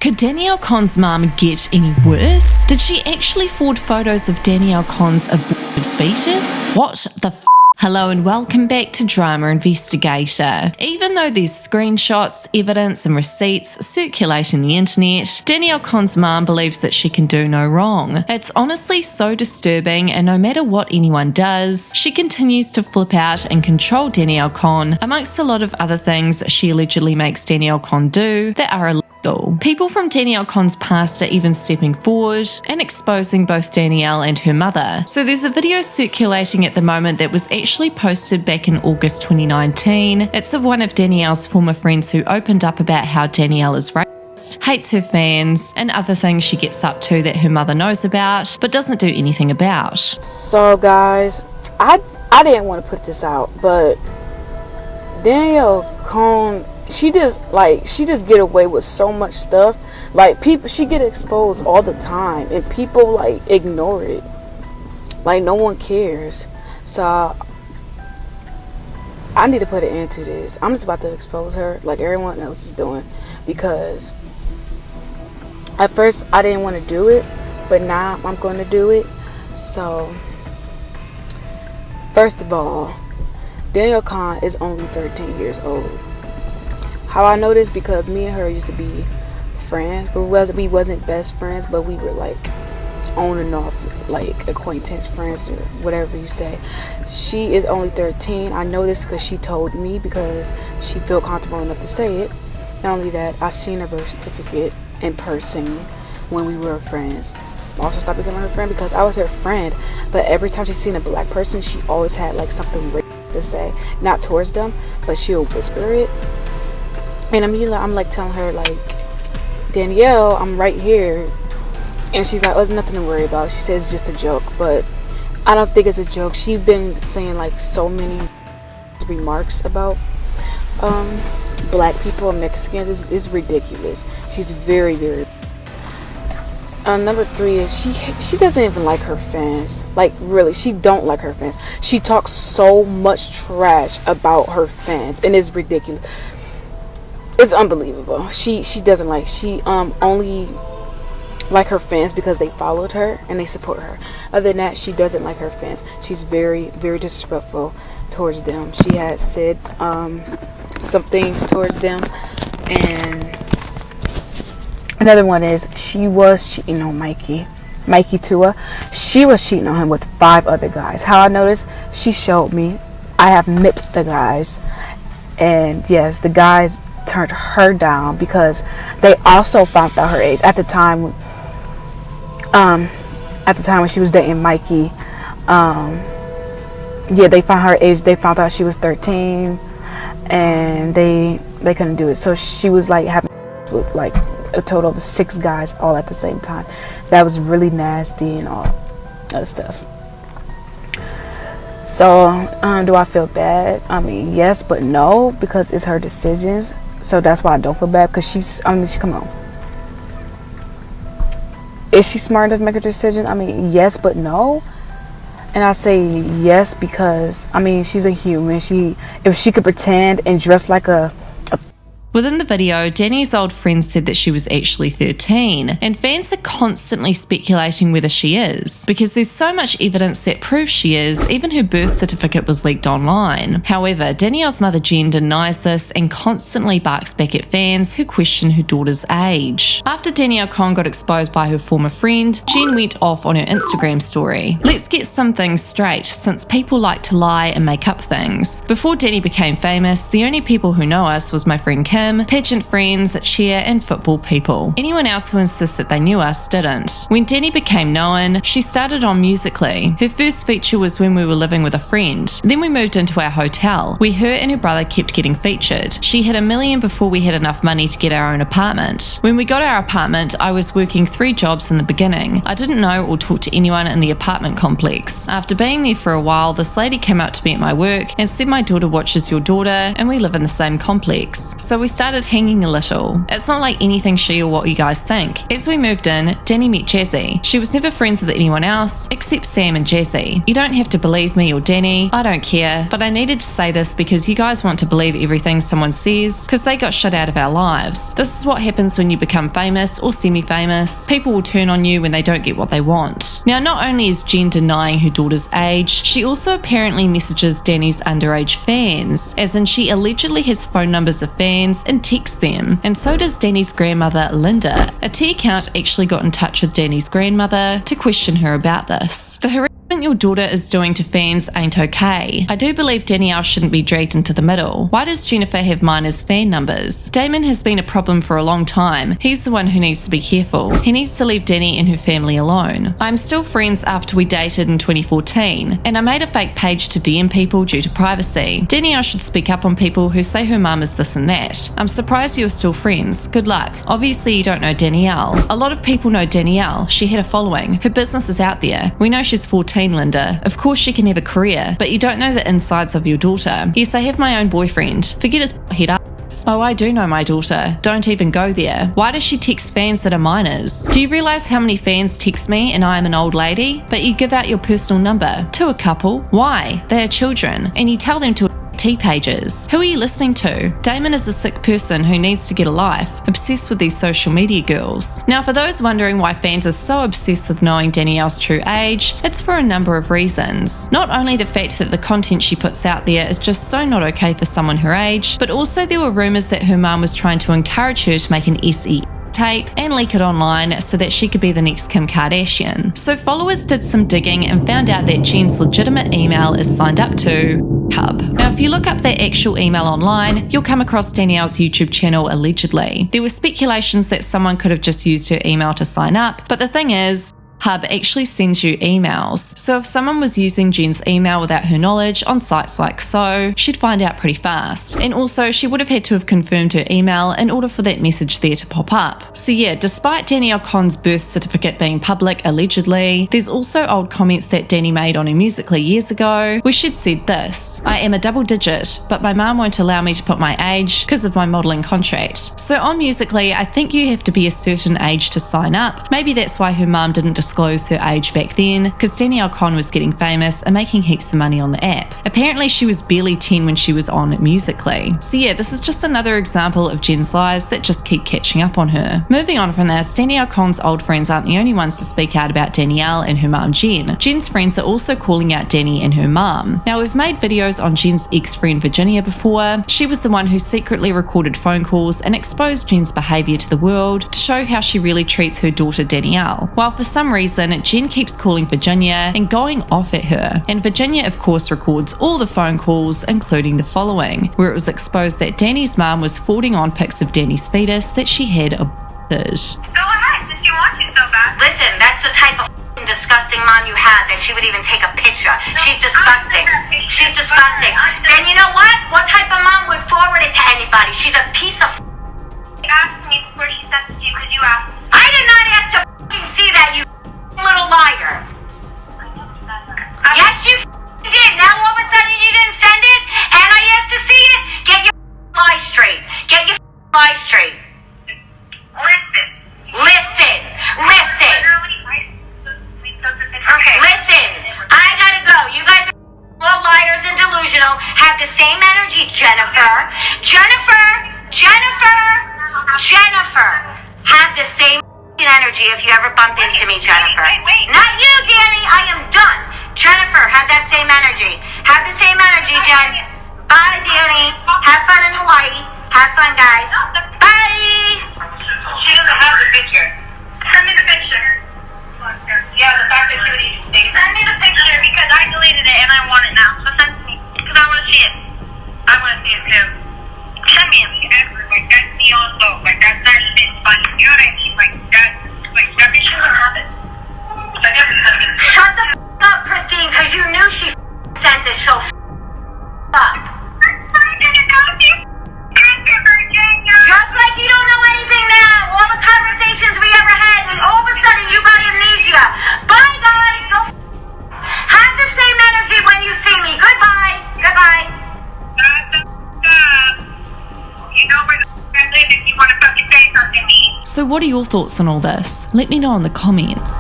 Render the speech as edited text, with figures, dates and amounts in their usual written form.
Could Danielle Cohn's mum get any worse? Did she actually forward photos of Danielle Cohn's aborted fetus? What the f***? Hello and welcome back to Drama Investigator. Even though there's screenshots, evidence and receipts circulating the internet, Danielle Cohn's mum believes that she can do no wrong. It's honestly so disturbing, and no matter what anyone does, she continues to flip out and control Danielle Cohn, amongst a lot of other things she allegedly makes Danielle Cohn do that are illegal. People from Danielle Cohn's past are even stepping forward and exposing both Danielle and her mother. So there's a video circulating at the moment that was actually posted back in August 2019. It's of one of Danielle's former friends who opened up about how Danielle is racist, hates her fans, and other things she gets up to that her mother knows about but doesn't do anything about. So guys, I didn't want to put this out, but Danielle Cohn, she just get away with so much stuff. Like, people, she get exposed all the time, and people like ignore it. Like, no one cares. So I need to put an end to this. I'm just about to expose her like everyone else is doing, because at first I didn't want to do it, but now I'm going to do it. So first of all, Danielle Cohn is only 13 years old. How I know this? Because me and her used to be friends, but we wasn't best friends, but we were like on and off, like acquaintance friends or whatever you say. She is only 13. I know this because she told me, because she felt comfortable enough to say it. Not only that, I seen her birth certificate in person when we were friends. I also stopped becoming her friend because I was her friend, but every time she seen a black person, she always had like something racist to say, not towards them, but she'll whisper it. And I'm like telling her, like, Danielle, I'm right here. And she's like, oh, there's nothing to worry about. She says it's just a joke, but I don't think it's a joke. She's been saying like so many remarks about black people and Mexicans. It's ridiculous. She's very, very. Number 3 is she doesn't even like her fans. Like, really, she don't like her fans. She talks so much trash about her fans, and it's ridiculous. It's unbelievable. She doesn't like. She only like her fans because they followed her and they support her. Other than that, she doesn't like her fans. She's very, very disrespectful towards them. She has said some things towards them, and another one is she was cheating on Mikey Tua. She was cheating on him with 5 other guys. How I noticed? She showed me. I have met the guys, and yes, the guys turned her down because they also found out her age at the time when she was dating Mikey. They found her age. They found out she was 13, and they couldn't do it. So she was like having with like a total of 6 guys all at the same time. That was really nasty and all other stuff. So do I feel bad? I mean, yes, but no, because it's her decisions. So that's why I don't feel bad, because come on. Is she smart enough to make a decision? I mean, yes, but no. And I say yes because, I mean, she's a human. If she could pretend and dress like a Within the video, Danny's old friend said that she was actually 13, and fans are constantly speculating whether she is, because there's so much evidence that proves she is. Even her birth certificate was leaked online. However, Danielle's mother Jen denies this and constantly barks back at fans who question her daughter's age. After Danielle Cohn got exposed by her former friend, Jen went off on her Instagram story. Let's get some things straight, since people like to lie and make up things. Before Danny became famous, the only people who know us was my friend Kim, pageant friends, cheer and football people. Anyone else who insists that they knew us didn't. When Danny became known, she started on Musical.ly. Her first feature was when we were living with a friend. Then we moved into our hotel, where her and her brother kept getting featured. She hit $1 million before we had enough money to get our own apartment. When we got our apartment, I was working 3 jobs in the beginning. I didn't know or talk to anyone in the apartment complex. After being there for a while, this lady came up to me at my work and said my daughter watches your daughter and we live in the same complex. So we we started hanging a little. It's not like anything she or what you guys think. As we moved in, Danny met Jazzy. She was never friends with anyone else except Sam and Jazzy. You don't have to believe me or Danny, I don't care, but I needed to say this because you guys want to believe everything someone says because they got shut out of our lives. This is what happens when you become famous or semi-famous. People will turn on you when they don't get what they want. Now, not only is Jen denying her daughter's age, she also apparently messages Danny's underage fans, as in she allegedly has phone numbers of fans and texts them, and so does Danny's grandmother Linda. A T account actually got in touch with Danny's grandmother to question her about this. The harassment your daughter is doing to fans ain't okay. I do believe Danielle shouldn't be dragged into the middle. Why does Jennifer have mine as fan numbers? Damon has been a problem for a long time. He's the one who needs to be careful. He needs to leave Danny and her family alone. I'm still friends after we dated in 2014, and I made a fake page to DM people due to privacy. Danielle should speak up on people who say her mum is this and that. I'm surprised you're still friends. Good luck. Obviously you don't know Danielle. A lot of people know Danielle. She had a following. Her business is out there. We know she's 14, Linda. Of course she can have a career, but you don't know the insides of your daughter. Yes, I have my own boyfriend. Forget his head up. Oh, I do know my daughter. Don't even go there. Why does she text fans that are minors? Do you realise how many fans text me and I am an old lady? But you give out your personal number to a couple. Why? They are children, and you tell them to T pages. Who are you listening to? Damon is a sick person who needs to get a life, obsessed with these social media girls. Now, for those wondering why fans are so obsessed with knowing Danielle's true age, it's for a number of reasons. Not only the fact that the content she puts out there is just so not okay for someone her age, but also there were rumours that her mum was trying to encourage her to make an SE tape and leak it online so that she could be the next Kim Kardashian. So followers did some digging and found out that Jen's legitimate email is signed up to Hub. Now, if you look up their actual email online, you'll come across Danielle's YouTube channel allegedly. There were speculations that someone could have just used her email to sign up, but the thing is, Hub actually sends you emails. So if someone was using Jen's email without her knowledge on sites like So, she'd find out pretty fast. And also, she would have had to have confirmed her email in order for that message there to pop up. So yeah, despite Danielle Cohn's birth certificate being public, allegedly, there's also old comments that Danny made on her Musical.ly years ago, where she'd said this: I am a double digit, but my mum won't allow me to put my age because of my modelling contract. So on Musical.ly, I think you have to be a certain age to sign up. Maybe that's why her mum didn't disclose her age back then, because Danielle Cohn was getting famous and making heaps of money on the app. Apparently she was barely 10 when she was on Musical.ly. So yeah, this is just another example of Jen's lies that just keep catching up on her. Moving on from this, Danielle Cohn's old friends aren't the only ones to speak out about Danielle and her mum Jen. Jen's friends are also calling out Danny and her mum. Now, we've made videos on Jen's ex-friend Virginia before. She was the one who secretly recorded phone calls and exposed Jen's behaviour to the world to show how she really treats her daughter Danielle. While for some reason Jen keeps calling Virginia and going off at her, and Virginia of course records all the phone calls, including the following, where it was exposed that Danny's mum was forwarding on pics of Danny's fetus that she had aborted. Go ahead, since you want to so bad. Listen, that's the type of disgusting mom you have, that she would even take a picture. She's disgusting. She's disgusting. Then you know what? What type of mom would forward it to anybody? She's a piece of You asked me before she sent it to you because you asked. I did not ask to see that, you little liar. Yes, you did. Now all of a sudden you didn't send it, and I asked to see it. Get your lies straight. Get your lies straight. Listen. Okay. Listen, I gotta go. You guys are all liars and delusional. Have the same energy, Jennifer. Have the same energy if you ever bump into me, Jennifer. Wait. Not you, Danny. I am done. Jennifer, have that same energy. Have the same energy, Jen. Bye, Danny. Have fun in Hawaii. Have fun, guys. Bye. She doesn't have the picture. Send me the picture. Yeah, the fact that she would even stay. Send me the picture because I deleted it and I want it now. So send it to me because I want to see it. I want to see it too. Send me a picture. Like, that's beyond low. Like, that's not even funny. You know what I mean? Like, that bitch doesn't have it. Shut the up, Christine, because you knew she sent this, so up. I didn't know she sent it, Virginia. Just like you don't know anything now. All the conversations we ever had, and all of a sudden you got amnesia. Bye, guys. Go have the same energy when you see me. Goodbye. You know where the So what are your thoughts on all this? Let me know in the comments.